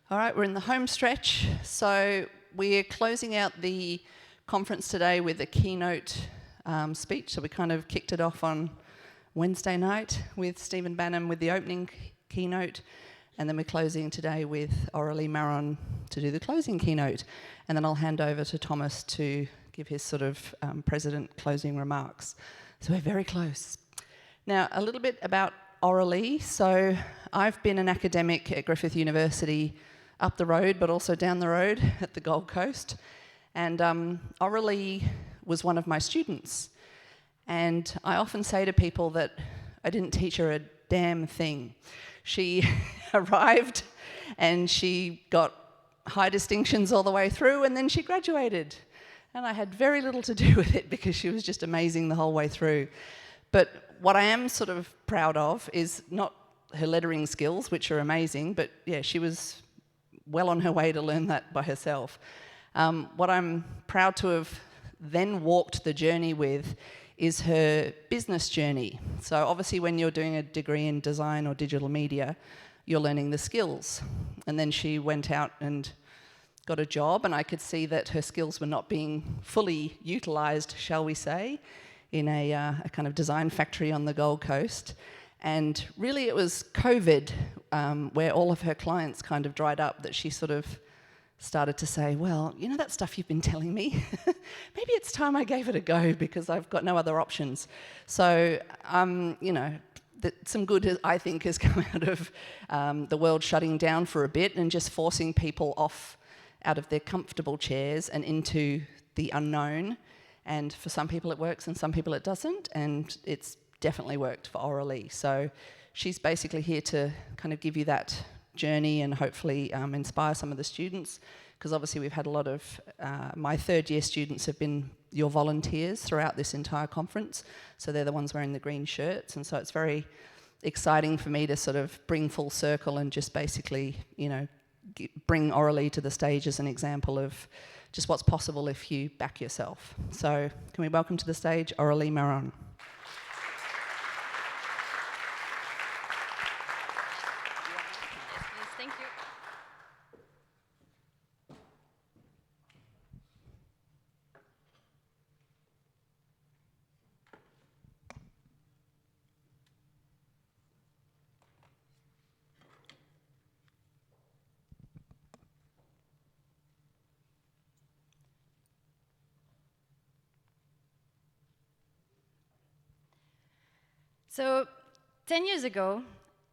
All right, we're in the home stretch. So we're closing out the conference today with a keynote speech. So we kind of kicked it off on Wednesday night with Stephen Bannon with the opening keynote. And then we're closing today with Aurelie Maron to do the closing keynote. And then I'll hand over to Thomas to give his sort of president closing remarks. So we're very close. Now, a little bit about Aurelie. So I've been an academic at Griffith University up the road, but also down the road at the Gold Coast. And Aurelie was one of my students. And I often say to people that I didn't teach her a damn thing. She arrived and she got high distinctions all the way through, and then she graduated. And I had very little to do with it because she was just amazing the whole way through. But what I am sort of proud of is not her lettering skills, which are amazing, but yeah, she was well on her way to learn that by herself. What I'm proud to have then walked the journey with is her business journey. So obviously when you're doing a degree in design or digital media, you're learning the skills. And then she went out and got a job, and I could see that her skills were not being fully utilised, shall we say, in a kind of design factory on the Gold Coast. And really it was COVID, where all of her clients kind of dried up, that she sort of started to say, well, you know that stuff you've been telling me? Maybe it's time I gave it a go because I've got no other options. So, you know, some good, I think, has come out of the world shutting down for a bit and just forcing people off out of their comfortable chairs and into the unknown. And for some people it works and some people it doesn't, and it's definitely worked for Aurelie. So she's basically here to kind of give you that journey and hopefully inspire some of the students, because obviously we've had a lot of, my third year students have been your volunteers throughout this entire conference, so they're the ones wearing the green shirts, and so it's very exciting for me to sort of bring full circle and just basically, you know, bring Aurelie to the stage as an example of just what's possible if you back yourself. So can we welcome to the stage Aurelie Maron. Thank you. So 10 years ago,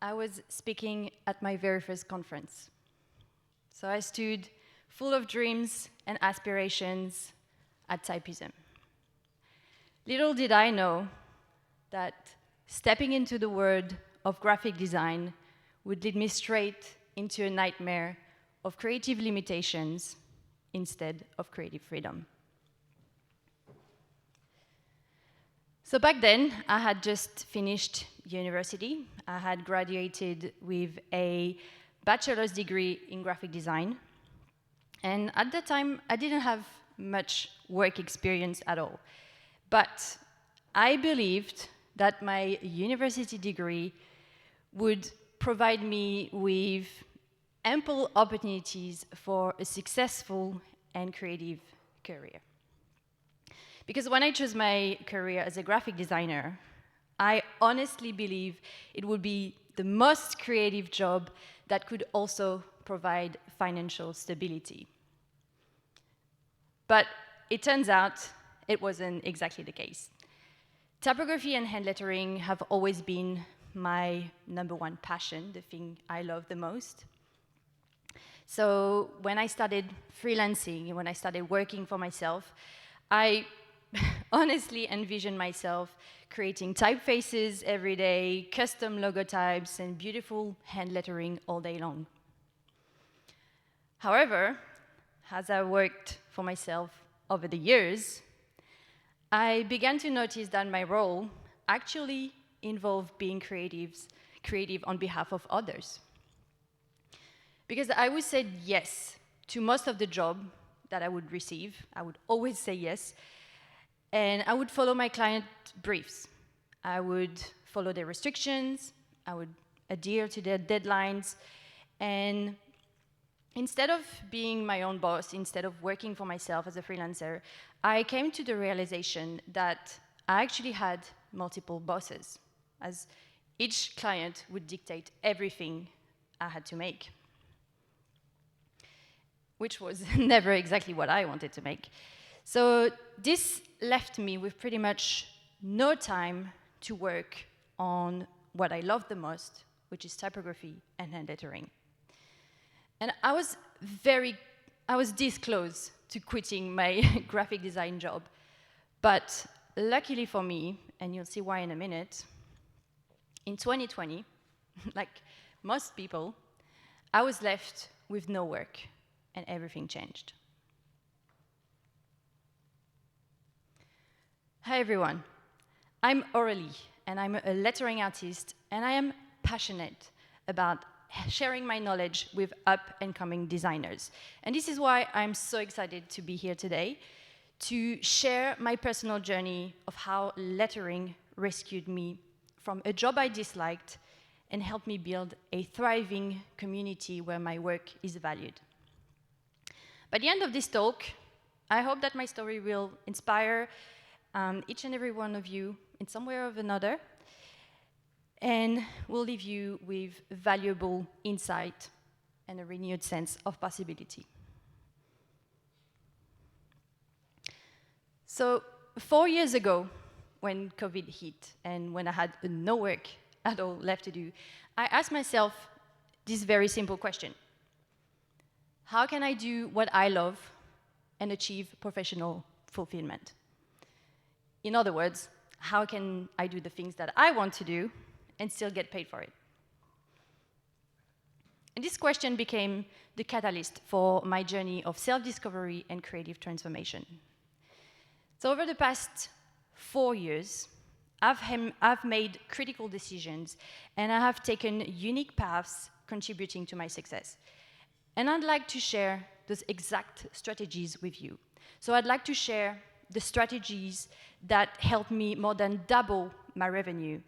I was speaking at my very first conference. So I stood full of dreams and aspirations at typeism. Little did I know that stepping into the world of graphic design would lead me straight into a nightmare of creative limitations instead of creative freedom. So back then, I had just finished university. I had graduated with a bachelor's degree in graphic design. And at that time, I didn't have much work experience at all. But I believed that my university degree would provide me with ample opportunities for a successful and creative career. Because when I chose my career as a graphic designer, I honestly believe it would be the most creative job that could also provide financial stability. But it turns out it wasn't exactly the case. Typography and hand lettering have always been my #1 passion, the thing I love the most. So when I started freelancing, when I started working for myself, I honestly envisioned myself creating typefaces every day, custom logotypes, and beautiful hand lettering all day long. However, as I worked for myself over the years, I began to notice that my role actually involved being creative on behalf of others. Because I would say yes to most of the job that I would receive. I would always say yes. And I would follow my client briefs. I would follow their restrictions. I would adhere to their deadlines. And instead of being my own boss, instead of working for myself as a freelancer, I came to the realization that I actually had multiple bosses, as each client would dictate everything I had to make, which was never exactly what I wanted to make. So this left me with pretty much no time to work on what I love the most, which is typography and hand lettering. And I was this close to quitting my graphic design job. But luckily for me, and you'll see why in a minute, in 2020, like most people, I was left with no work, and everything changed. Hi everyone, I'm Aurelie, and I'm a lettering artist, and I am passionate about sharing my knowledge with up-and-coming designers. And this is why I'm so excited to be here today, to share my personal journey of how lettering rescued me from a job I disliked and helped me build a thriving community where my work is valued. By the end of this talk, I hope that my story will inspire each and every one of you in some way or another, and will leave you with valuable insight and a renewed sense of possibility. So 4 years ago, when COVID hit and when I had no work at all left to do, I asked myself this very simple question: how can I do what I love and achieve professional fulfillment? In other words, how can I do the things that I want to do and still get paid for it? And this question became the catalyst for my journey of self-discovery and creative transformation. So over the past 4 years, I've made critical decisions, and I have taken unique paths contributing to my success. And I'd like to share those exact strategies with you. So I'd like to share the strategies that helped me more than double my revenue,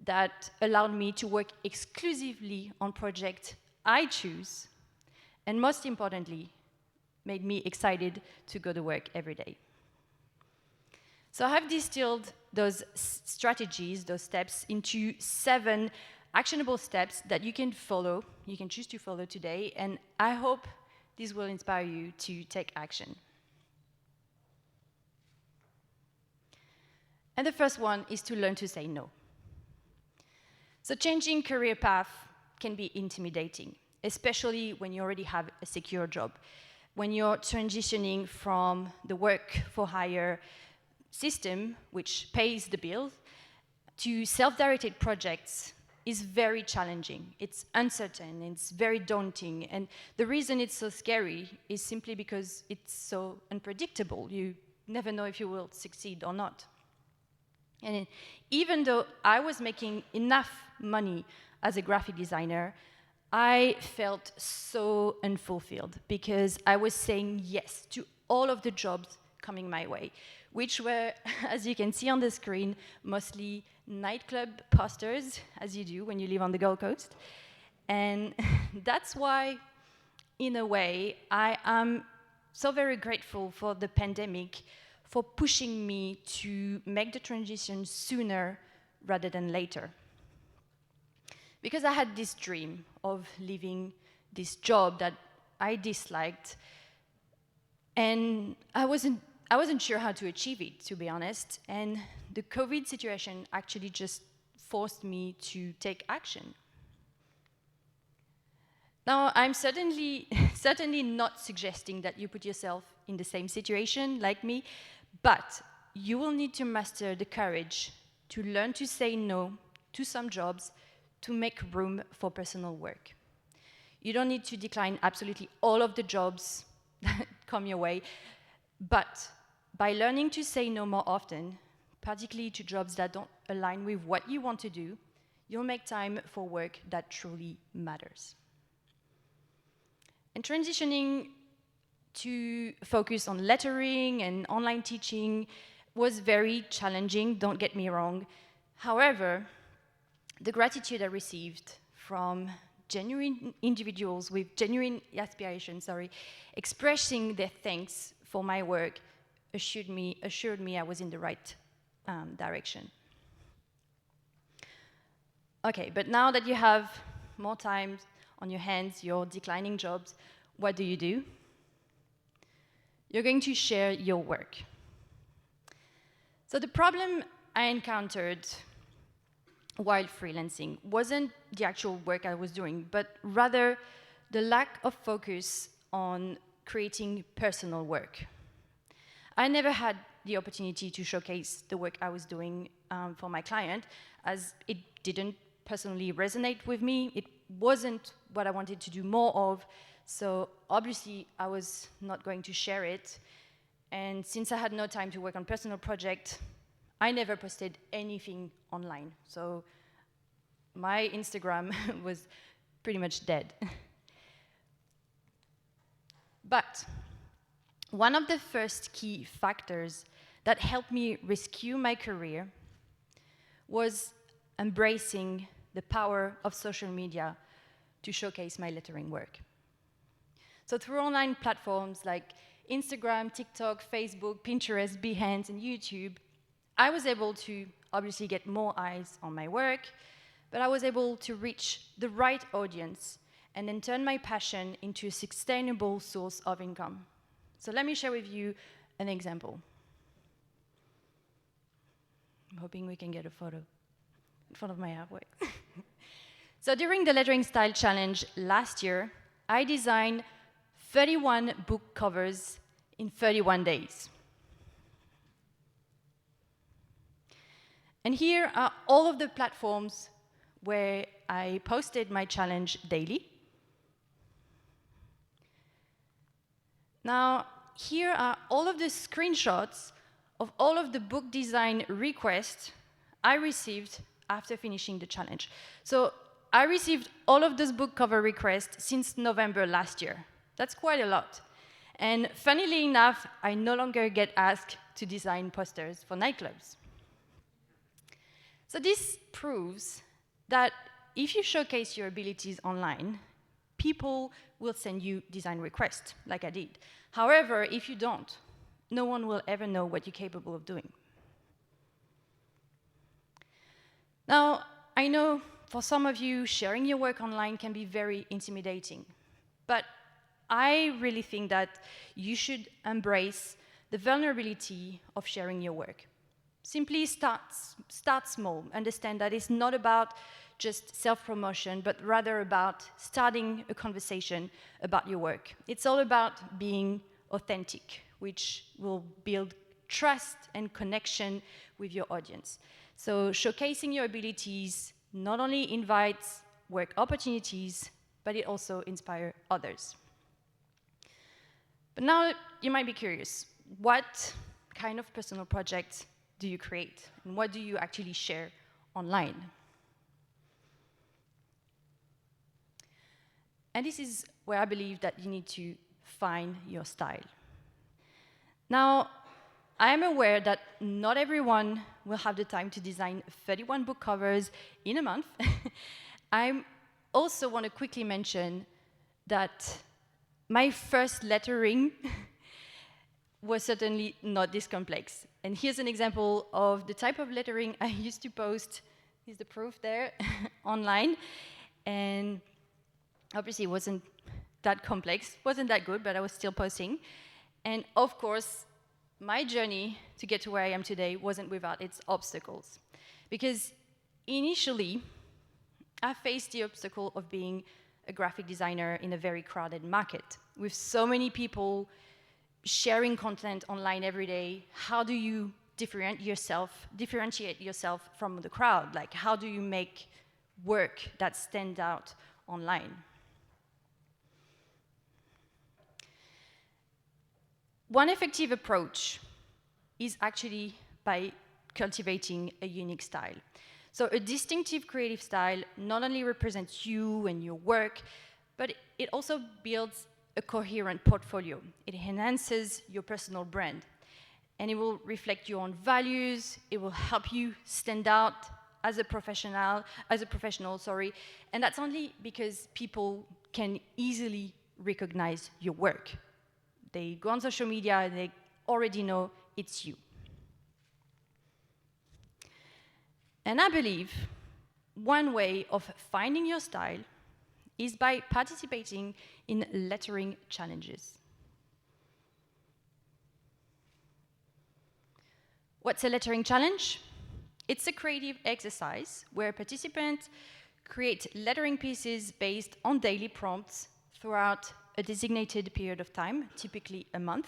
that allowed me to work exclusively on projects I choose, and most importantly, made me excited to go to work every day. So I have distilled those strategies, those steps, into 7 actionable steps that you can follow, you can choose to follow today, and I hope this will inspire you to take action. And the first one is to learn to say no. So changing career path can be intimidating, especially when you already have a secure job. When you're transitioning from the work for hire system, which pays the bills, to self-directed projects is very challenging. It's uncertain, it's very daunting, and the reason it's so scary is simply because it's so unpredictable. You never know if you will succeed or not. And even though I was making enough money as a graphic designer, I felt so unfulfilled because I was saying yes to all of the jobs coming my way, which were, as you can see on the screen, mostly nightclub posters, as you do when you live on the Gold Coast. And that's why, in a way, I am so very grateful for the pandemic for pushing me to make the transition sooner rather than later. Because I had this dream of leaving this job that I disliked, and I wasn't sure how to achieve it, to be honest, and the COVID situation actually just forced me to take action. Now, I'm certainly not suggesting that you put yourself in the same situation like me, but you will need to master the courage to learn to say no to some jobs to make room for personal work. You don't need to decline absolutely all of the jobs that come your way, but by learning to say no more often, particularly to jobs that don't align with what you want to do, you'll make time for work that truly matters. And transitioning to focus on lettering and online teaching was very challenging, don't get me wrong. However, the gratitude I received from genuine individuals with genuine aspirations, expressing their thanks for my work assured me I was in the right direction. Okay, but now that you have more time on your hands, you're declining jobs, what do? You're going to share your work. So the problem I encountered while freelancing wasn't the actual work I was doing, but rather the lack of focus on creating personal work. I never had the opportunity to showcase the work I was doing for my client, as it didn't personally resonate with me. It wasn't what I wanted to do more of, so obviously I was not going to share it. And since I had no time to work on personal projects, I never posted anything online. So my Instagram was pretty much dead. But one of the first key factors that helped me rescue my career was embracing the power of social media to showcase my lettering work. So through online platforms like Instagram, TikTok, Facebook, Pinterest, Behance, and YouTube, I was able to obviously get more eyes on my work, but I was able to reach the right audience and then turn my passion into a sustainable source of income. So let me share with you an example. I'm hoping we can get a photo in front of my artwork. So during the Lettering Style Challenge last year, I designed 31 book covers in 31 days. And here are all of the platforms where I posted my challenge daily. Now, here are all of the screenshots of all of the book design requests I received after finishing the challenge. So I received all of those book cover requests since November last year. That's quite a lot. And funnily enough, I no longer get asked to design posters for nightclubs. So this proves that if you showcase your abilities online, people will send you design requests, like I did. However, if you don't, no one will ever know what you're capable of doing. Now, I know for some of you, sharing your work online can be very intimidating, but I really think that you should embrace the vulnerability of sharing your work. Simply start small. Understand that it's not about just self-promotion, but rather about starting a conversation about your work. It's all about being authentic, which will build trust and connection with your audience. So showcasing your abilities not only invites work opportunities, but it also inspires others. But now you might be curious, what kind of personal projects do you create? And what do you actually share online? And this is where I believe that you need to find your style. Now, I am aware that not everyone will have the time to design 31 book covers in a month. I also want to quickly mention that my first lettering was certainly not this complex. And here's an example of the type of lettering I used to post. Here's the proof there online. And obviously it wasn't that complex, wasn't that good, but I was still posting. And of course, my journey to get to where I am today wasn't without its obstacles. Because initially, I faced the obstacle of being a graphic designer in a very crowded market. With so many people sharing content online every day, how do you differentiate yourself from the crowd? Like, how do you make work that stands out online? One effective approach is actually by cultivating a unique style. So a distinctive creative style not only represents you and your work, but it also builds a coherent portfolio. It enhances your personal brand, and it will reflect your own values. It will help you stand out as a professional, sorry, and that's only because people can easily recognize your work. They go on social media and they already know it's you. And I believe one way of finding your style is by participating in lettering challenges. What's a lettering challenge? It's a creative exercise where participants create lettering pieces based on daily prompts throughout a designated period of time, typically a month,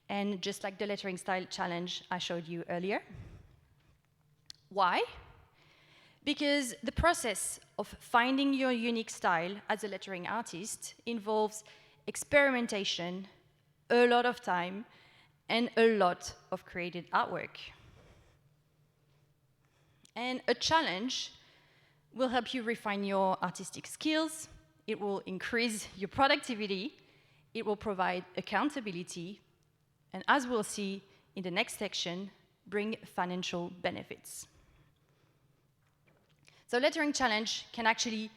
and just like the lettering style challenge I showed you earlier. Why? Because the process of finding your unique style as a lettering artist involves experimentation, a lot of time, and a lot of created artwork. And a challenge will help you refine your artistic skills, it will increase your productivity, it will provide accountability, and as we'll see in the next section, bring financial benefits. So lettering challenge can actually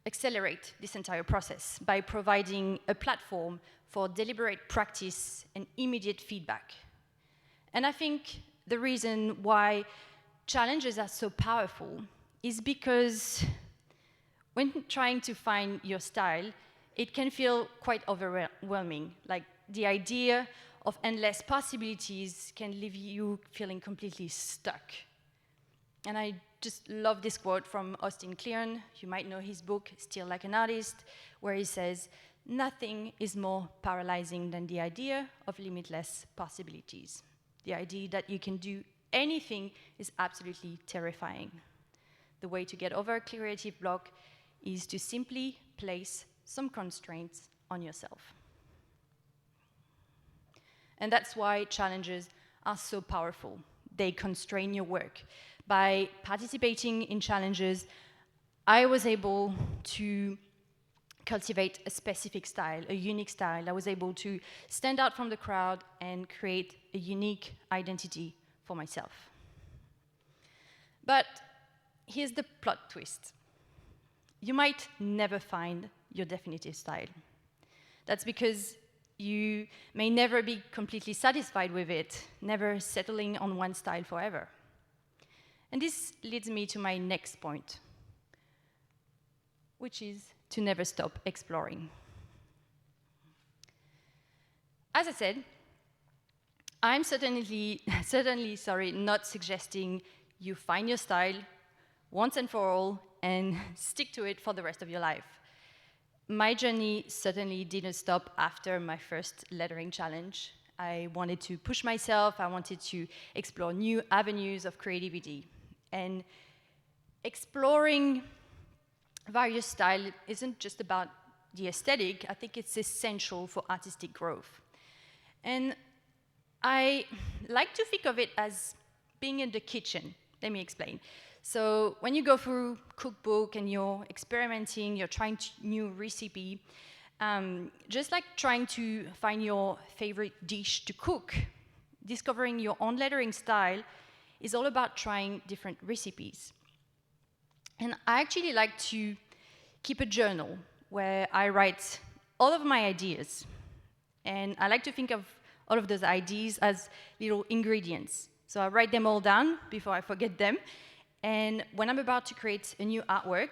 accelerate this entire process by providing a platform for deliberate practice and immediate feedback. And I think the reason why challenges are so powerful is because when trying to find your style, it can feel quite overwhelming. Like the idea of endless possibilities can leave you feeling completely stuck. And I just love this quote from Austin Kleon. You might know his book, Still Like an Artist, where he says, "Nothing is more paralyzing than the idea of limitless possibilities." The idea that you can do anything is absolutely terrifying. The way to get over a creative block is to simply place some constraints on yourself. And that's why challenges are so powerful. They constrain your work. By participating in challenges, I was able to cultivate a specific style, a unique style. I was able to stand out from the crowd and create a unique identity for myself. But here's the plot twist. You might never find your definitive style. That's because you may never be completely satisfied with it, never settling on one style forever. And this leads me to my next point, which is to never stop exploring. As I said, I'm certainly not suggesting you find your style once and for all and stick to it for the rest of your life. My journey certainly didn't stop after my first lettering challenge. I wanted to push myself, I wanted to explore new avenues of creativity. And exploring various styles isn't just about the aesthetic, I think it's essential for artistic growth. And I like to think of it as being in the kitchen. Let me explain. So when you go through cookbook and you're experimenting, you're trying new recipe, just like trying to find your favorite dish to cook, discovering your own lettering style is all about trying different recipes. And I actually like to keep a journal where I write all of my ideas. And I like to think of all of those ideas as little ingredients. So I write them all down before I forget them. And when I'm about to create a new artwork,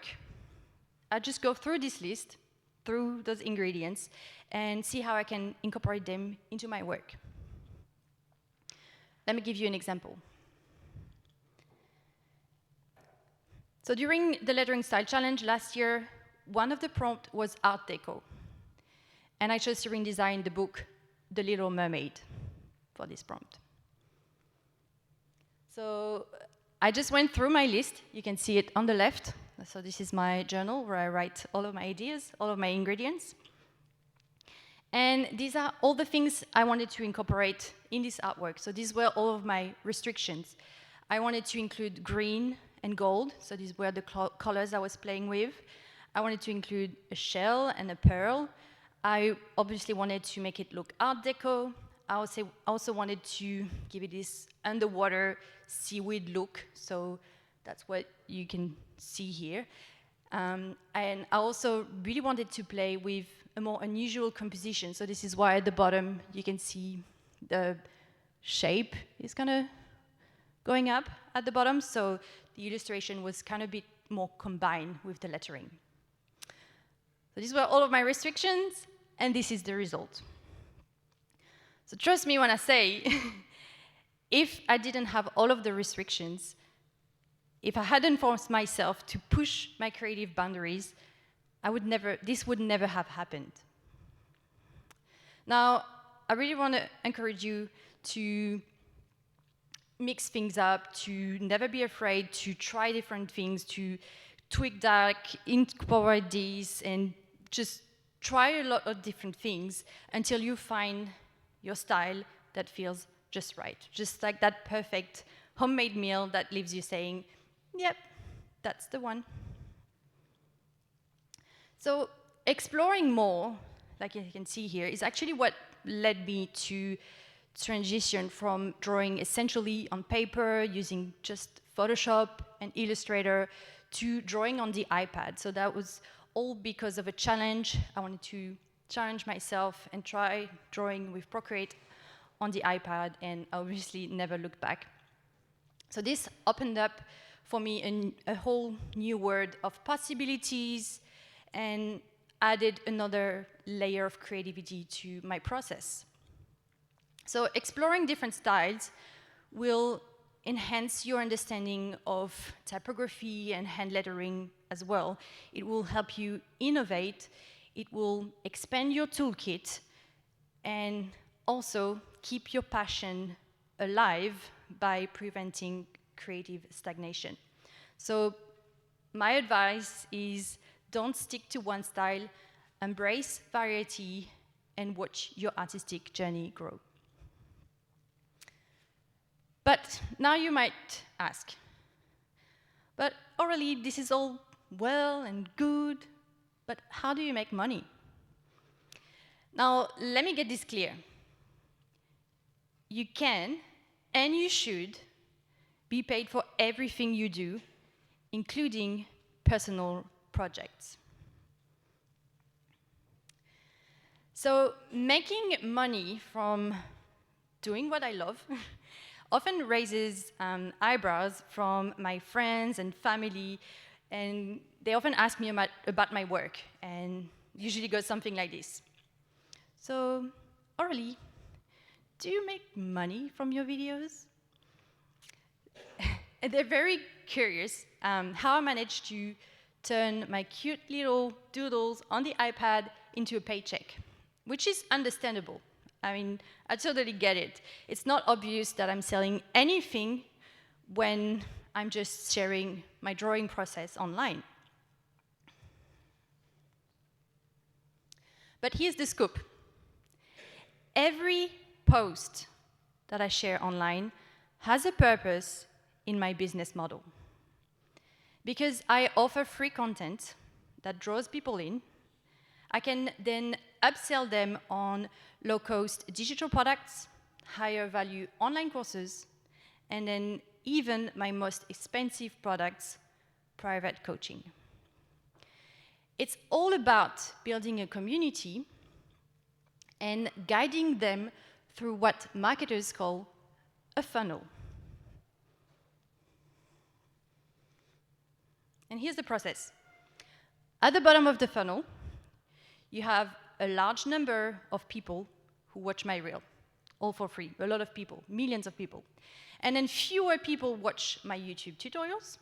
I just go through this list, through those ingredients, and see how I can incorporate them into my work. Let me give you an example. So during the Lettering Style Challenge last year, one of the prompts was Art Deco. And I chose to redesign the book, The Little Mermaid, for this prompt. So I just went through my list. You can see it on the left. So this is my journal where I write all of my ideas, all of my ingredients. And these are all the things I wanted to incorporate in this artwork. So these were all of my restrictions. I wanted to include green and gold. So these were the colors I was playing with. I wanted to include a shell and a pearl. I obviously wanted to make it look Art Deco. I also wanted to give it this underwater seaweed look, so That's what you can see here. And I also really wanted to play with a more unusual composition. So this is why at the bottom you can see the shape is kind of going up at the bottom. So the illustration was kind of a bit more combined with the lettering. So these were all of my restrictions, and this is the result. So trust me when I say, if I didn't have all of the restrictions, if I hadn't forced myself to push my creative boundaries, this would never have happened. Now, I really want to encourage you to mix things up, to never be afraid, to try different things, to tweak that, incorporate these, and just try a lot of different things until you find your style that feels just right. Just like that perfect homemade meal that leaves you saying, yep, that's the one. So exploring more, like you can see here, is actually what led me to transition from drawing essentially on paper using just Photoshop and Illustrator to drawing on the iPad. So that was all because of a challenge. I wanted to challenge myself and try drawing with Procreate on the iPad, and obviously never looked back. So this opened up for me a whole new world of possibilities and added another layer of creativity to my process. So exploring different styles will enhance your understanding of typography and hand lettering as well. It will help you innovate, it will expand your toolkit, and also keep your passion alive by preventing creative stagnation. So my advice is don't stick to one style, embrace variety, and watch your artistic journey grow. But now you might ask, but Aurelie, this is all well and good, but how do you make money? Now, let me get this clear. You can, and you should, be paid for everything you do, including personal projects. So making money from doing what I love often raises eyebrows from my friends and family, and they often ask me about my work, and usually goes something like this. So, Aurelie, do you make money from your videos? And they're very curious how I managed to turn my cute little doodles on the iPad into a paycheck, which is understandable. I mean, I totally get it. It's not obvious that I'm selling anything when I'm just sharing my drawing process online. But here's the scoop. Every post that I share online has a purpose in my business model. Because I offer free content that draws people in, I can then upsell them on low-cost digital products, higher value online courses, and then even my most expensive products, private coaching. It's all about building a community and guiding them through what marketers call a funnel. And here's the process. At the bottom of the funnel, you have a large number of people who watch my reel, all for free, a lot of people, millions of people. And then fewer people watch my YouTube tutorials.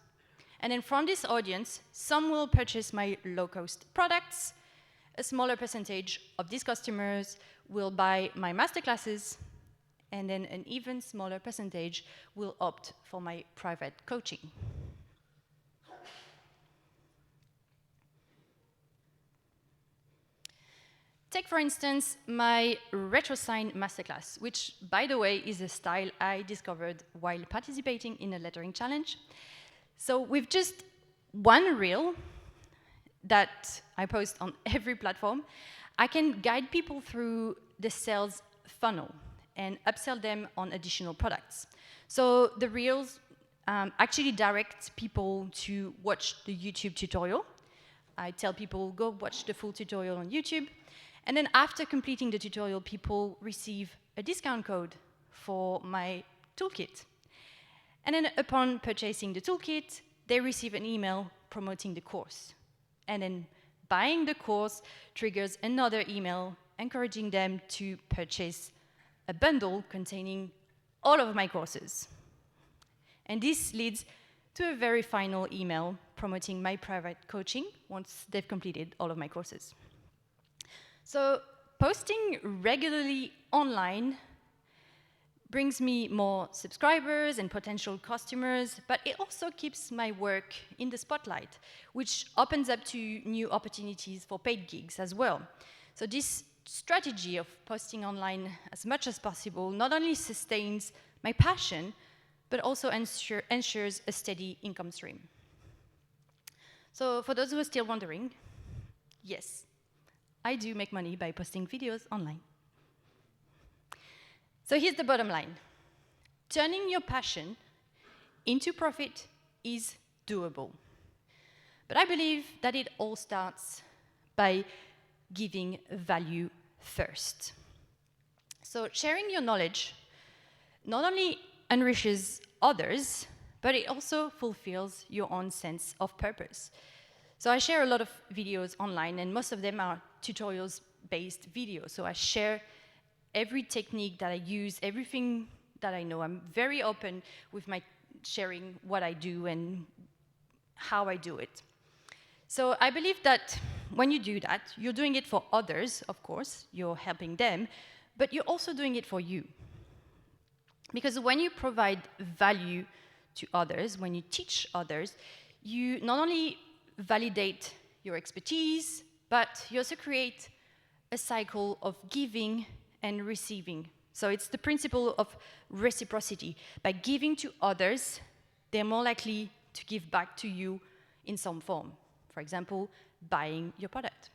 And then from this audience, some will purchase my low-cost products. A smaller percentage of these customers will buy my masterclasses, and then an even smaller percentage will opt for my private coaching. Take, for instance, my RetroSign masterclass, which, by the way, is a style I discovered while participating in a lettering challenge. So with just one reel that I post on every platform, I can guide people through the sales funnel and upsell them on additional products. So the reels actually direct people to watch the YouTube tutorial. I tell people, go watch the full tutorial on YouTube. And then after completing the tutorial, people receive a discount code for my toolkit. And then upon purchasing the toolkit, they receive an email promoting the course. And then buying the course triggers another email encouraging them to purchase a bundle containing all of my courses. And this leads to a very final email promoting my private coaching once they've completed all of my courses. So posting regularly online brings me more subscribers and potential customers, but it also keeps my work in the spotlight, which opens up to new opportunities for paid gigs as well. So this strategy of posting online as much as possible not only sustains my passion, but also ensures a steady income stream. So for those who are still wondering, yes, I do make money by posting videos online. So here's the bottom line. Turning your passion into profit is doable. But I believe that it all starts by giving value first. So sharing your knowledge not only enriches others, but it also fulfills your own sense of purpose. So I share a lot of videos online, and most of them are tutorials-based videos. So I share every technique that I use, everything that I know. I'm very open with my sharing what I do and how I do it. So I believe that when you do that, you're doing it for others, of course, you're helping them, but you're also doing it for you. Because when you provide value to others, when you teach others, you not only validate your expertise, but you also create a cycle of giving and receiving. So it's the principle of reciprocity. By giving to others, they're more likely to give back to you in some form. For example, buying your product.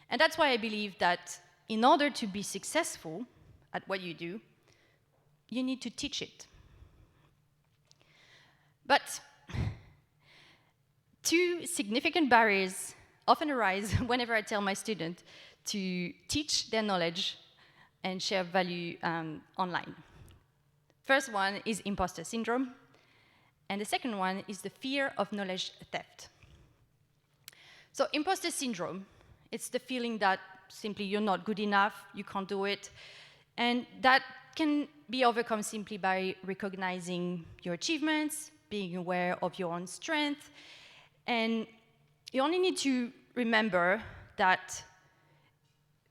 And that's why I believe that in order to be successful at what you do, you need to teach it. But two significant barriers often arise whenever I tell my students to teach their knowledge and share value online. First one is imposter syndrome, and the second one is the fear of knowledge theft. So imposter syndrome, it's the feeling that simply you're not good enough, you can't do it, and that can be overcome simply by recognizing your achievements, being aware of your own strength, and you only need to remember that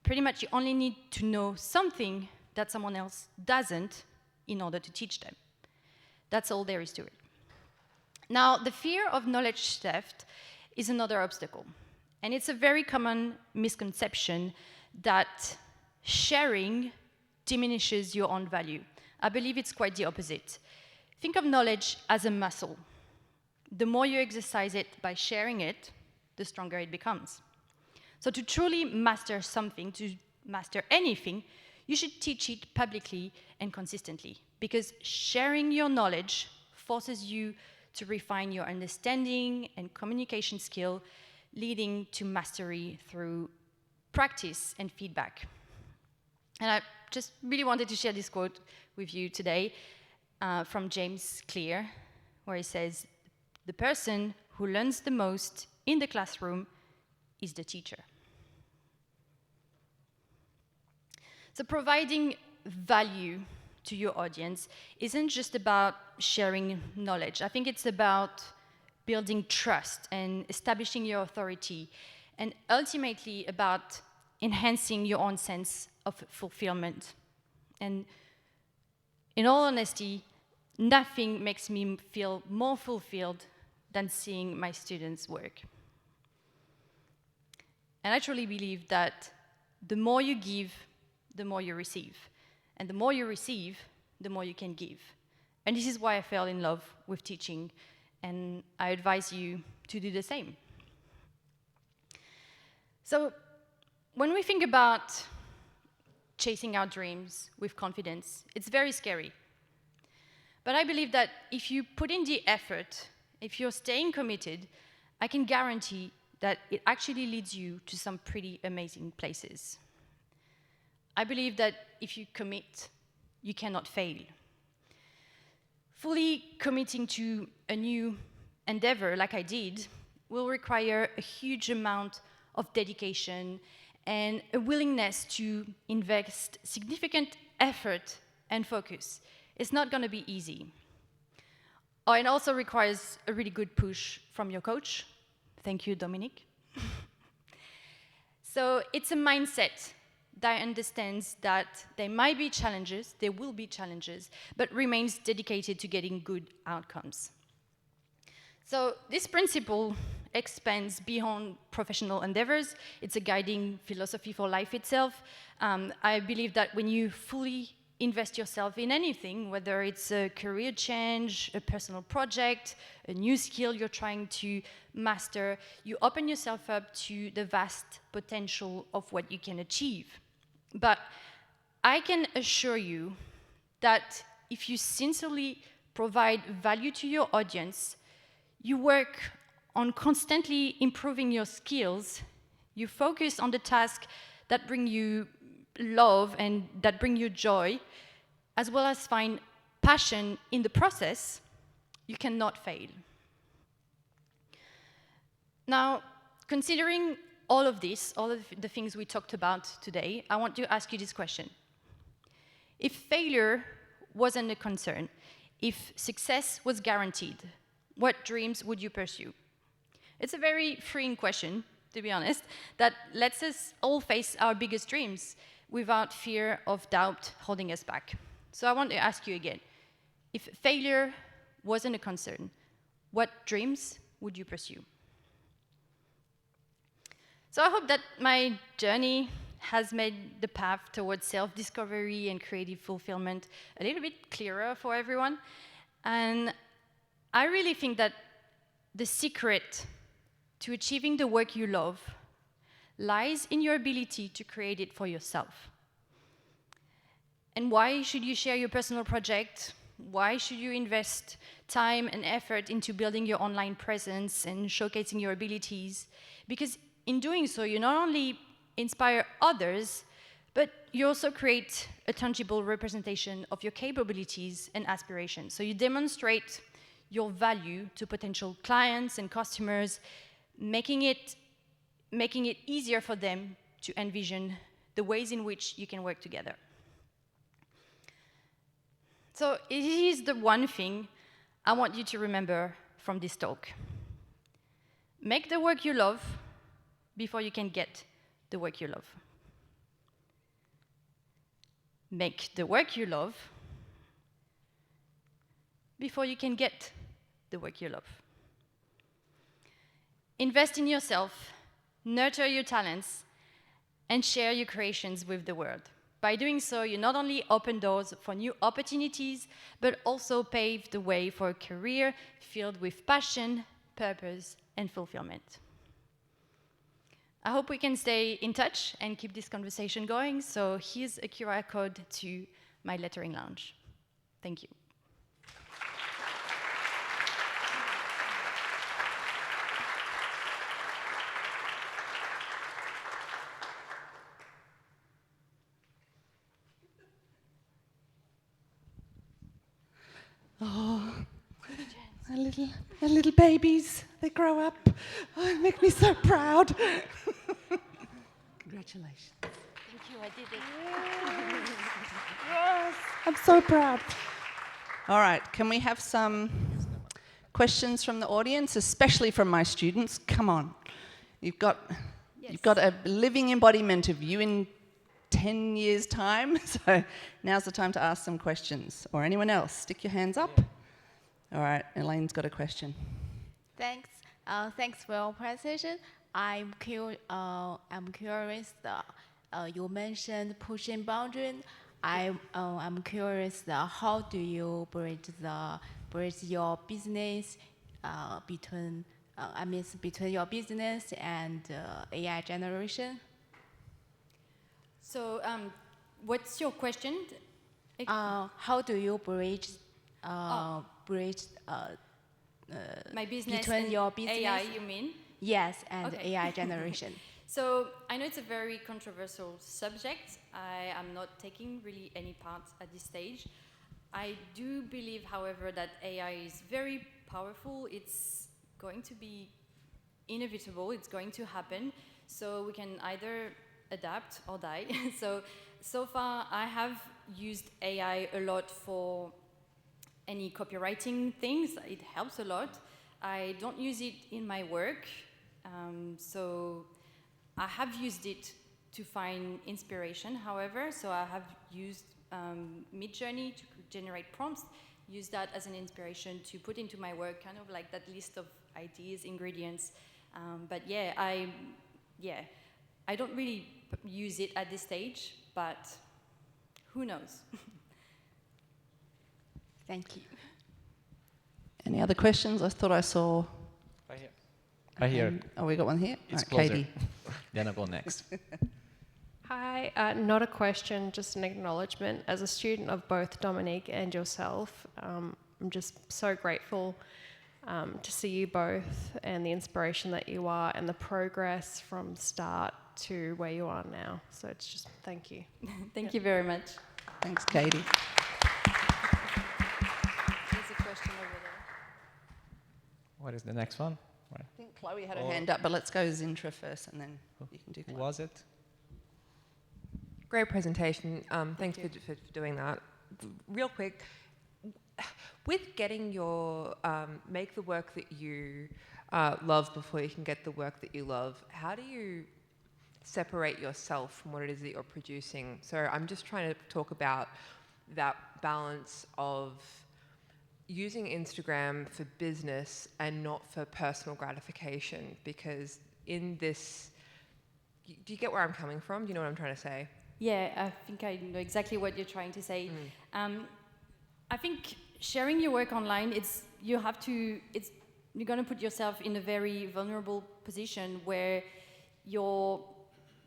pretty much you only need to know something that someone else doesn't in order to teach them. That's all there is to it. Now, the fear of knowledge theft is another obstacle. And it's a very common misconception that sharing diminishes your own value. I believe it's quite the opposite. Think of knowledge as a muscle. The more you exercise it by sharing it, the stronger it becomes. So to truly master something, to master anything, you should teach it publicly and consistently, because sharing your knowledge forces you to refine your understanding and communication skill, leading to mastery through practice and feedback. And I just really wanted to share this quote with you today from James Clear, where he says, "The person who learns the most in the classroom is the teacher." So providing value to your audience isn't just about sharing knowledge. I think it's about building trust and establishing your authority, and ultimately about enhancing your own sense of fulfillment. And in all honesty, nothing makes me feel more fulfilled than seeing my students work. And I truly believe that the more you give, the more you receive. And the more you receive, the more you can give. And this is why I fell in love with teaching, and I advise you to do the same. So when we think about chasing our dreams with confidence, it's very scary. But I believe that if you put in the effort, if you're staying committed, I can guarantee that it actually leads you to some pretty amazing places. I believe that if you commit, you cannot fail. Fully committing to a new endeavor like I did will require a huge amount of dedication and a willingness to invest significant effort and focus. It's not going to be easy. Oh, it also requires a really good push from your coach. Thank you, Dominique. So it's a mindset that understands that there might be challenges, there will be challenges, but remains dedicated to getting good outcomes. So this principle expands beyond professional endeavors. It's a guiding philosophy for life itself. I believe that when you fully invest yourself in anything, whether it's a career change, a personal project, a new skill you're trying to master, you open yourself up to the vast potential of what you can achieve. But I can assure you that if you sincerely provide value to your audience, you work on constantly improving your skills, you focus on the tasks that bring you love and that bring you joy, as well as find passion in the process, you cannot fail. Now, considering all of this, all of the things we talked about today, I want to ask you this question. If failure wasn't a concern, if success was guaranteed, what dreams would you pursue? It's a very freeing question, to be honest, that lets us all face our biggest dreams without fear of doubt holding us back. So I want to ask you again, if failure wasn't a concern, what dreams would you pursue? So I hope that my journey has made the path towards self-discovery and creative fulfillment a little bit clearer for everyone. And I really think that the secret to achieving the work you love lies in your ability to create it for yourself. And why should you share your personal project? Why should you invest time and effort into building your online presence and showcasing your abilities? Because in doing so, you not only inspire others, but you also create a tangible representation of your capabilities and aspirations. So you demonstrate your value to potential clients and customers, making it easier for them to envision the ways in which you can work together. So it is the one thing I want you to remember from this talk. Make the work you love before you can get the work you love. Make the work you love before you can get the work you love. Invest in yourself, nurture your talents, and share your creations with the world. By doing so, you not only open doors for new opportunities, but also pave the way for a career filled with passion, purpose, and fulfillment. I hope we can stay in touch and keep this conversation going. So here's a QR code to my lettering lounge. Thank you. Oh, our little babies, they grow up. Oh, they make me so proud. Congratulations. Thank you, I did it. Yes, I'm so proud. All right, can we have some questions from the audience, especially from my students? Come on. You've got a living embodiment of you in 10 years' time, so now's the time to ask some questions. Or anyone else, stick your hands up. All right, Elaine's got a question. Thanks. Thanks for your presentation. I'm curious. You mentioned pushing boundaries. I'm curious. How do you bridge your business between your business and AI generation? So, what's your question? How do you bridge bridge My business between and your business. AI, you mean? Yes, and Okay. AI generation. So I know it's a very controversial subject. I am not taking really any part at this stage. I do believe, however, that AI is very powerful. It's going to be inevitable. It's going to happen. So we can either adapt or die. So far, I have used AI a lot for any copywriting things. It helps a lot. I don't use it in my work. So I have used it to find inspiration, however. So I have used Midjourney to generate prompts, use that as an inspiration to put into my work, kind of like that list of ideas, ingredients. But yeah, I don't really use it at this stage, but who knows? Thank you. Any other questions? I thought I saw. Right here. Right here. Oh, we got one here. It's Right, closer. Katie. Then I'll go next. Hi, not a question, just an acknowledgement. As a student of both Dominique and yourself, I'm just so grateful to see you both and the inspiration that you are and the progress from start to where you are now. So it's just, thank you. Thank you very much. Thanks, Katie. There's a question over there. What is the next one? Right. I think Chloe had her hand up, but let's go Zintra first, and then you can do Who Chloe. was it? Great presentation. Thanks for doing that. Real quick, with getting your, make the work that you love before you can get the work that you love, how do you separate yourself from what it is that you're producing? So I'm just trying to talk about that balance of using Instagram for business and not for personal gratification, because in this, do you get where I'm coming from? Do you know what I'm trying to say? Yeah, I think I know exactly what you're trying to say. I think sharing your work online, you're going to put yourself in a very vulnerable position where you're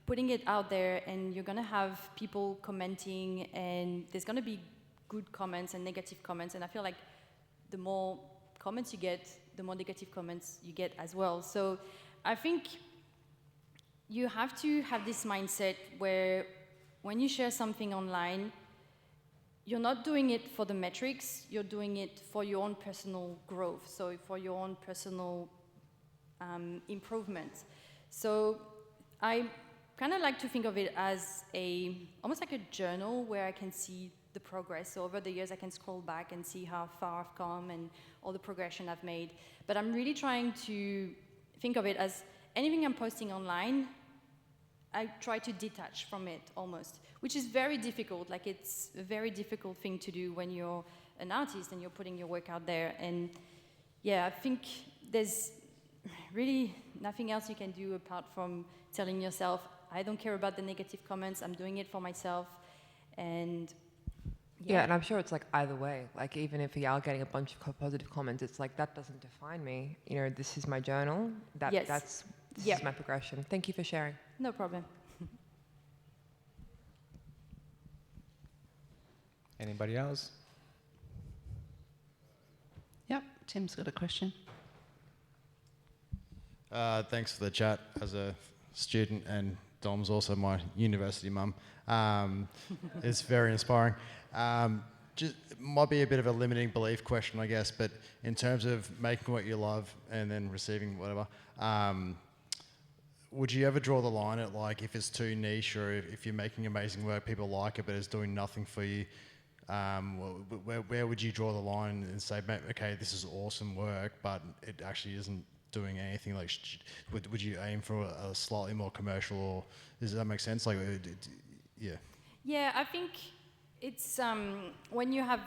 putting it out there and you're going to have people commenting, and there's going to be good comments and negative comments, and I feel like the more comments you get, the more negative comments you get as well. So I think you have to have this mindset where when you share something online, you're not doing it for the metrics, you're doing it for your own personal growth, so for your own personal improvement. So I kind of like to think of it as almost like a journal where I can see the progress. So over the years, I can scroll back and see how far I've come and all the progression I've made. But I'm really trying to think of it as anything I'm posting online, I try to detach from it almost, which is very difficult. Like, it's a very difficult thing to do when you're an artist and you're putting your work out there. And yeah, I think there's really nothing else you can do apart from telling yourself, I don't care about the negative comments, I'm doing it for myself. And Yeah, and I'm sure it's like either way. Like, even if you are getting a bunch of positive comments, it's like, that doesn't define me. You know, this is my journal. Yes. This is my progression. Thank you for sharing. no problem. Anybody else? Yep, Tim's got a question. Thanks for the chat. As a student, and Dom's also my university mum, it's very inspiring. It might be a bit of a limiting belief question, I guess, but in terms of making what you love and then receiving whatever, would you ever draw the line at, like, if it's too niche, or if you're making amazing work, people like it, but it's doing nothing for you? Where would you draw the line and say, okay, this is awesome work, but it actually isn't doing anything? Like, would you aim for a slightly more commercial, or does that make sense? Like, yeah. Yeah, I think it's when you have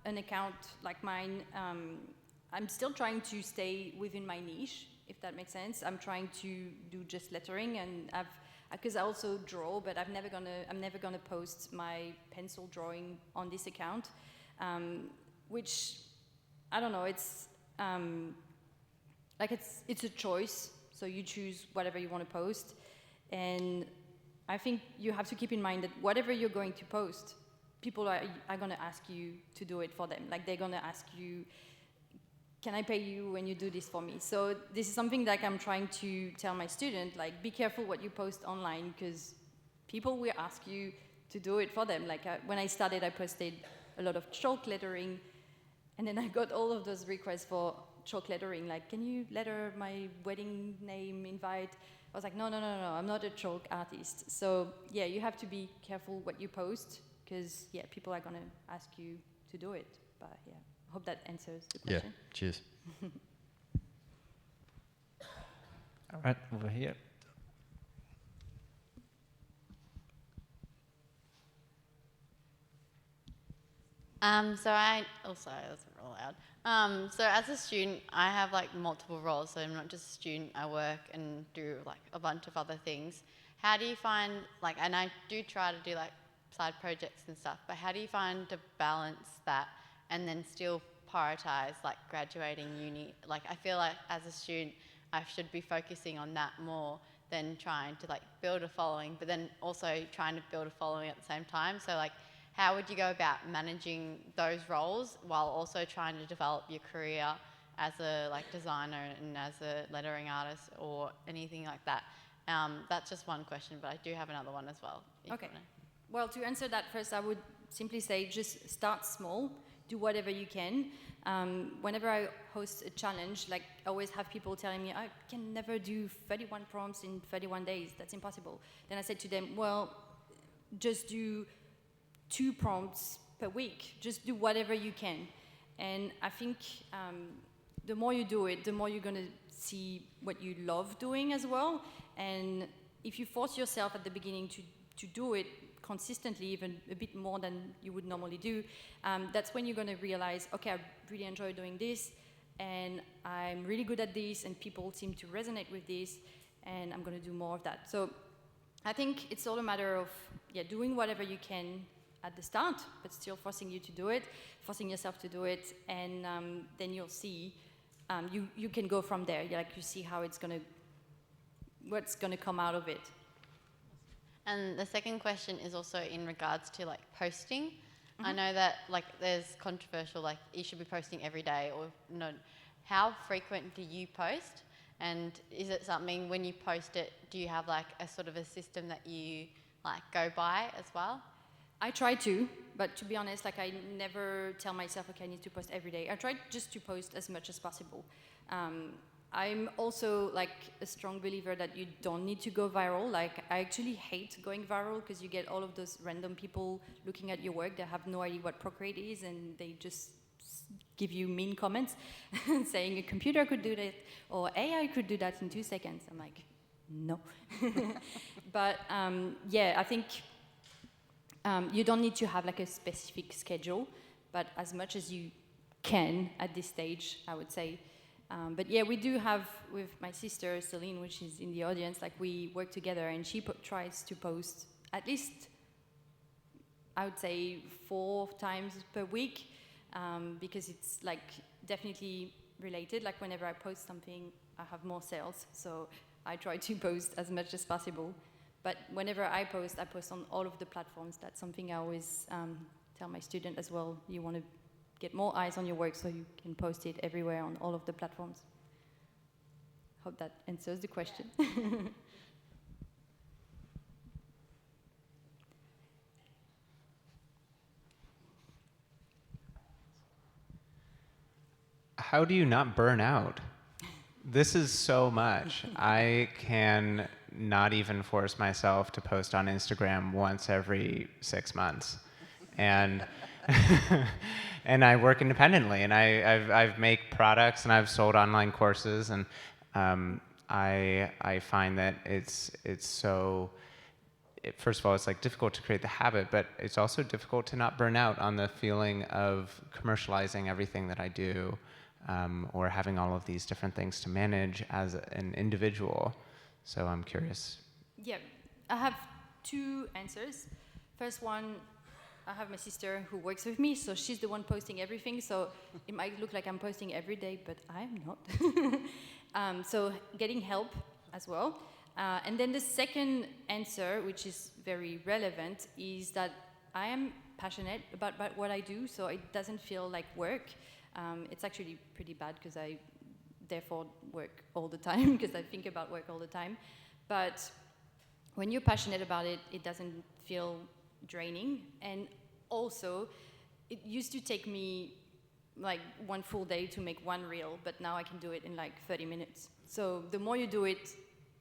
an account like mine, I'm still trying to stay within my niche, if that makes sense. I'm trying to do just lettering, and because I also draw, but I'm never gonna post my pencil drawing on this account, which I don't know. It's like it's a choice, so you choose whatever you want to post, and I think you have to keep in mind that whatever you're going to post, people are going to ask you to do it for them. Like they're going to ask you, can I pay you when you do this for me? So this is something that I'm trying to tell my student, like be careful what you post online, because people will ask you to do it for them. Like when I started, I posted a lot of chalk lettering, and then I got all of those requests for chalk lettering, like, can you letter my wedding name, invite? I was like, no, I'm not a chalk artist. So yeah, you have to be careful what you post, because yeah, people are gonna ask you to do it. But yeah, I hope that answers the question. Yeah, cheers. All right, over here. Sorry, that wasn't real loud. So as a student, I have like multiple roles. So I'm not just a student. I work and do like a bunch of other things. How do you find like, and I do try to do like side projects and stuff, but how do you find to balance that and then still prioritize like graduating uni? Like I feel like as a student, I should be focusing on that more than trying to like build a following, but then also trying to build a following at the same time. So like, how would you go about managing those roles while also trying to develop your career as a like designer and as a lettering artist or anything like that? That's just one question, but I do have another one as well. Okay. Well, to answer that first, I would simply say just start small, do whatever you can. Whenever I host a challenge, like I always have people telling me, I can never do 31 prompts in 31 days, that's impossible. Then I said to them, well, just do 2 prompts per week, just do whatever you can. And I think the more you do it, the more you're gonna see what you love doing as well. And if you force yourself at the beginning to do it consistently, even a bit more than you would normally do, that's when you're gonna realize, okay, I really enjoy doing this, and I'm really good at this, and people seem to resonate with this, and I'm gonna do more of that. So I think it's all a matter of doing whatever you can at the start, but still forcing you to do it, forcing yourself to do it, and then you'll see, you can go from there. Like you see how what's gonna come out of it. And the second question is also in regards to like posting. Mm-hmm. I know that like there's controversial, like you should be posting every day or no. How frequent do you post? And is it something when you post it, do you have like a sort of a system that you like go by as well? I try to, but to be honest, like I never tell myself, okay, I need to post every day. I try just to post as much as possible. I'm also like a strong believer that you don't need to go viral. Like I actually hate going viral because you get all of those random people looking at your work that have no idea what Procreate is, and they just give you mean comments saying a computer could do that or AI could do that in 2 seconds. I'm like, no. But I think you don't need to have like a specific schedule, but as much as you can at this stage, I would say. But yeah, we do have with my sister Celine, which is in the audience, like we work together, and she tries to post at least, I would say 4 times per week, because it's like definitely related. Like whenever I post something, I have more sales, so I try to post as much as possible. But whenever I post on all of the platforms. That's something I always tell my student as well. You want to get more eyes on your work so you can post it everywhere on all of the platforms. Hope that answers the question. Yeah. How do you not burn out? This is so much. I can not even force myself to post on Instagram once every 6 months. And and I work independently, and I've make products, and I've sold online courses, and I find that it's so, first of all, it's like difficult to create the habit, but it's also difficult to not burn out on the feeling of commercializing everything that I do, or having all of these different things to manage as an individual. So I'm curious. Yeah, I have 2 answers. First one, I have my sister who works with me, so she's the one posting everything, so it might look like I'm posting every day, but I'm not. So getting help as well. And then the second answer, which is very relevant, is that I am passionate about what I do, so it doesn't feel like work. It's actually pretty bad because I therefore work all the time because I think about work all the time. But when you're passionate about it, it doesn't feel draining. And also, it used to take me like one full day to make one reel, but now I can do it in like 30 minutes. So the more you do it,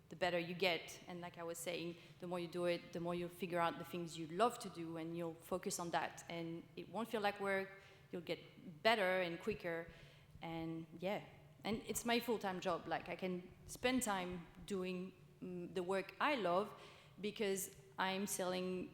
the better you get. And like I was saying, the more you do it, the more you'll figure out the things you love to do, and you'll focus on that. And it won't feel like work. You'll get better and quicker. And yeah, and it's my full-time job. Like I can spend time doing the work I love because I'm selling,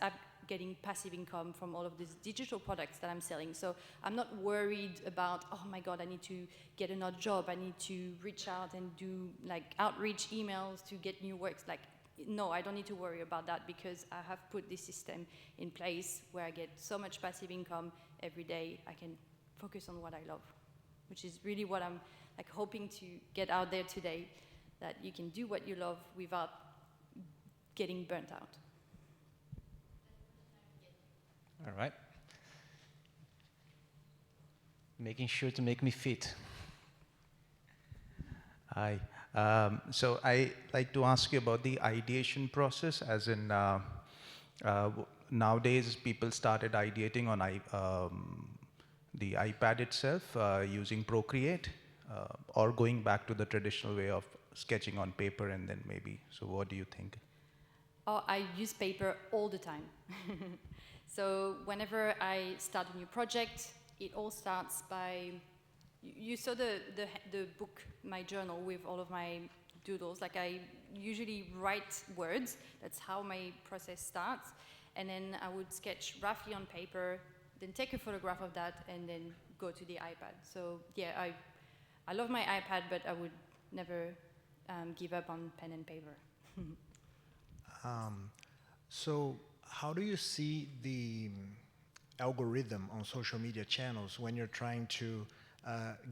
I'm getting passive income from all of these digital products that I'm selling. So I'm not worried about, oh my God, I need to get another job. I need to reach out and do like outreach emails to get new works. Like, no, I don't need to worry about that because I have put this system in place where I get so much passive income every day. I can focus on what I love, which is really what I'm like hoping to get out there today, that you can do what you love without getting burnt out. All right. Making sure to make me fit. Hi. So I like to ask you about the ideation process, as in nowadays people started ideating on the iPad itself using Procreate, or going back to the traditional way of sketching on paper and then maybe. So what do you think? Oh, I use paper all the time. So whenever I start a new project, it all starts by, you saw the book, my journal with all of my doodles. Like I usually write words, that's how my process starts. And then I would sketch roughly on paper, then take a photograph of that and then go to the iPad. So yeah, I love my iPad, but I would never give up on pen and paper. So how do you see the algorithm on social media channels when you're trying to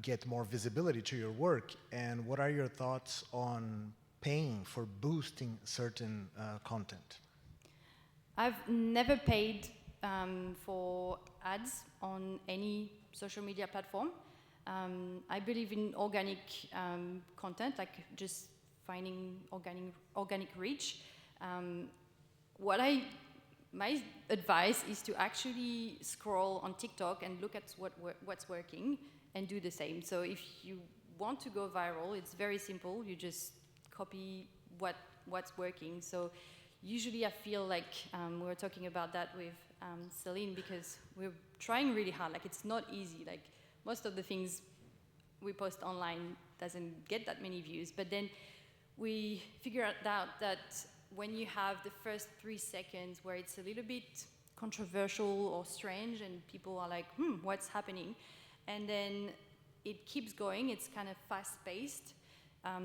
get more visibility to your work? And what are your thoughts on paying for boosting certain content? I've never paid for ads on any social media platform. I believe in organic content, like just finding organic reach. My advice is to actually scroll on TikTok and look at what's working and do the same. So if you want to go viral, it's very simple. You just copy what's working. So usually I feel like we were talking about that with Celine, because we're trying really hard. Like it's not easy. Like most of the things we post online doesn't get that many views. But then we figured out that when you have the first 3 seconds where it's a little bit controversial or strange and people are like, what's happening? And then it keeps going, it's kind of fast-paced.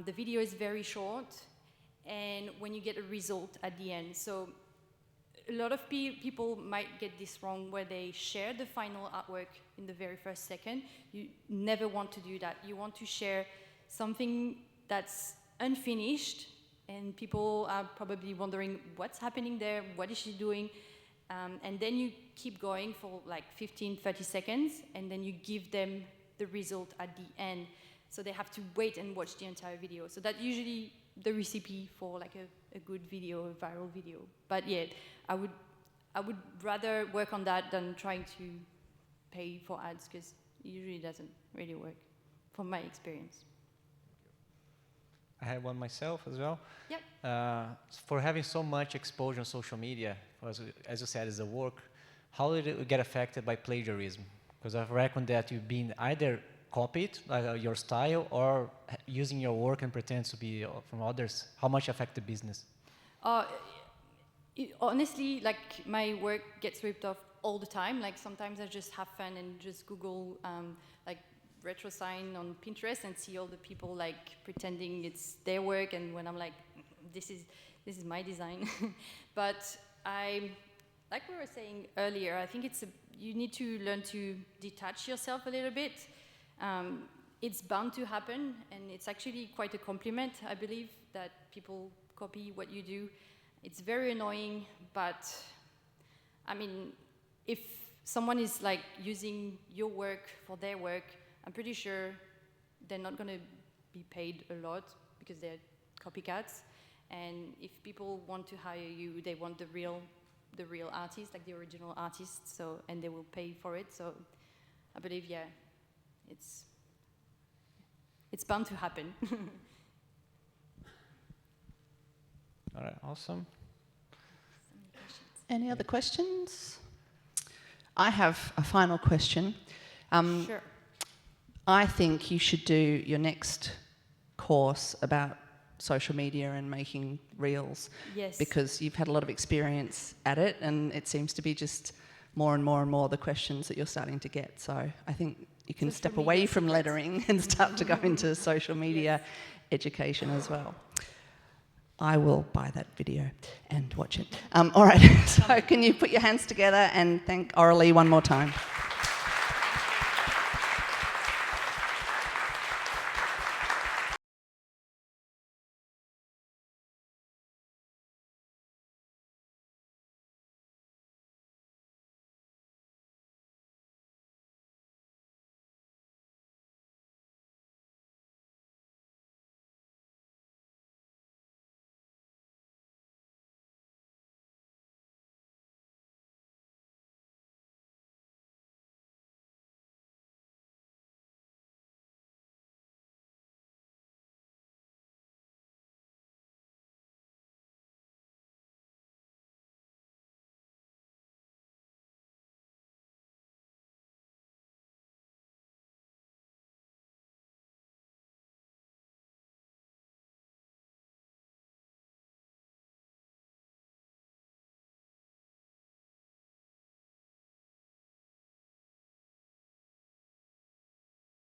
The video is very short, and when you get a result at the end. So a lot of people might get this wrong, where they share the final artwork in the very first second. You never want to do that. You want to share something that's unfinished, and people are probably wondering what's happening there, what is she doing? And then you keep going for like 15, 30 seconds, and then you give them the result at the end. So they have to wait and watch the entire video. So that's usually the recipe for like a good video, a viral video. But yeah, I would rather work on that than trying to pay for ads, because it usually doesn't really work, from my experience. I had one myself as well. Yep. For having so much exposure on social media, as you said, as a work, how did it get affected by plagiarism? Because I reckon that you've been either copied, your style, or using your work and pretend to be from others. How much affect the business? Honestly, like my work gets ripped off all the time. Like sometimes I just have fun and just Google like retro sign on Pinterest and see all the people like pretending it's their work, and when I'm like, this is my design. But like we were saying earlier, I think you need to learn to detach yourself a little bit. It's bound to happen, and it's actually quite a compliment, I believe, that people copy what you do. It's very annoying, but I mean, if someone is like using your work for their work, I'm pretty sure they're not going to be paid a lot because they're copycats. And if people want to hire you, they want the real artist, like the original artist. So, and they will pay for it. So, I believe, yeah, it's bound to happen. All right, awesome. Any other questions? I have a final question. Sure. I think you should do your next course about social media and making reels. Yes. Because you've had a lot of experience at it, and it seems to be just more and more and more the questions that you're starting to get. So I think you can step away from lettering and start to go into social media education as well. I will buy that video and watch it. All right, so can you put your hands together and thank Aurelie one more time?